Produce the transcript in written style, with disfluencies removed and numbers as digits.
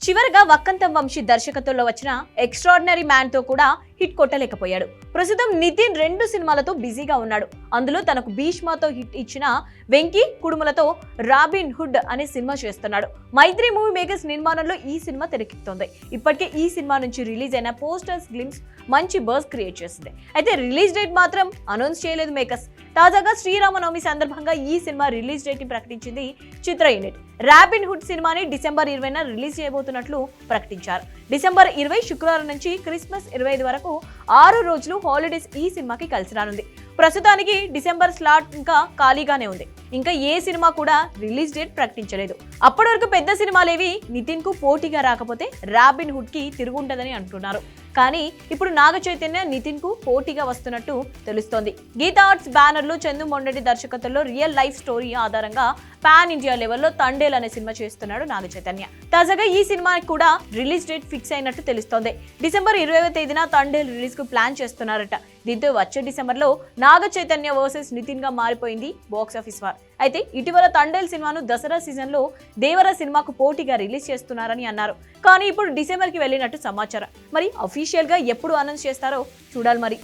చివరగా వక్కంతం వంశీ దర్శకత్వంలో వచ్చిన ఎక్స్ట్రాడినరీ మ్యాన్ తో కూడా హిట్ కొట్టలేకపోయాడు. ప్రస్తుతం నితిన్ 2 సినిమాలతో బిజీగా ఉన్నాడు. అందులో తనకు భీష్మతో హిట్ ఇచ్చిన వెంకీ కుడుములతో రాబిన్ హుడ్ అనే సినిమా చేస్తున్నాడు. మైత్రి మూవీ మేకర్స్ నిర్మాణంలో ఈ సినిమా తెరకెక్కుతోంది. ఇప్పటికే ఈ సినిమా నుంచి రిలీజ్ అయిన పోస్టర్స్ గ్లిమ్స్ మంచి బజ్ క్రియేట్ చేసింది. అయితే రిలీజ్ డేట్ మాత్రం అనౌన్స్ చేయలేదు మేకర్స్. తాజాగా శ్రీరామనవమి సందర్భంగా ఈ సినిమా రిలీజ్ డేట్ ని ప్రకటించింది చిత్ర యూనిట్. రాబిన్ హుడ్ సినిమాని డిసెంబర్ 20న రిలీజ్ చేయబోతున్నట్లు ప్రకటించారు. డిసెంబర్ 20 శుక్రవారం నుంచి క్రిస్మస్ 25 వరకు 6 రోజులు హాలిడేస్ ఈ సినిమాకి కలిసి రానుంది. ప్రస్తుతానికి డిసెంబర్ స్లాట్ ఇంకా ఖాళీగానే ఉంది. ఇంకా ఏ సినిమా కూడా రిలీజ్ డేట్ ప్రకటించలేదు. అప్పటి వరకు పెద్ద సినిమాలేవి నితిన్ కు పోటీగా రాకపోతే రాబిన్ హుడ్ కి తిరుగుంటదని అంటున్నారు. కానీ ఇప్పుడు నాగ చైతన్య నితిన్ కు పోటీగా వస్తున్నట్టు తెలుస్తోంది. గీతా ఆర్ట్స్ బ్యానర్ లో చందు మొండటి దర్శకత్వంలో రియల్ లైఫ్ స్టోరీ ఆధారంగా పాన్ ఇండియా లెవెల్లో తండేల్ అనే సినిమా చేస్తున్నాడు నాగ చైతన్య. తాజాగా ఈ సినిమాకి కూడా రిలీజ్ డేట్ ఫిక్స్ అయినట్టు తెలుస్తోంది. డిసెంబర్ 20వ తేదీన తండేల్ రిలీజ్ కు ప్లాన్ చేస్తున్నారట. దీంతో వచ్చే డిసెంబర్ లో నాగ చైతన్య వర్సెస్ నితిన్ గా మారిపోయింది బాక్స్ ఆఫీస్ వార్. అయితే ఇటీవల తండేల్ సినిమాను దసరా సీజన్ లో దేవర సినిమాకు పోటీగా రిలీజ్ చేస్తున్నారని అన్నారు. కానీ ఇప్పుడు డిసెంబర్ కి వెళ్ళినట్టు సమాచారం. మరి అఫీషియల్ గా ఎప్పుడు అనౌన్స్ చేస్తారో చూడాలి మరి.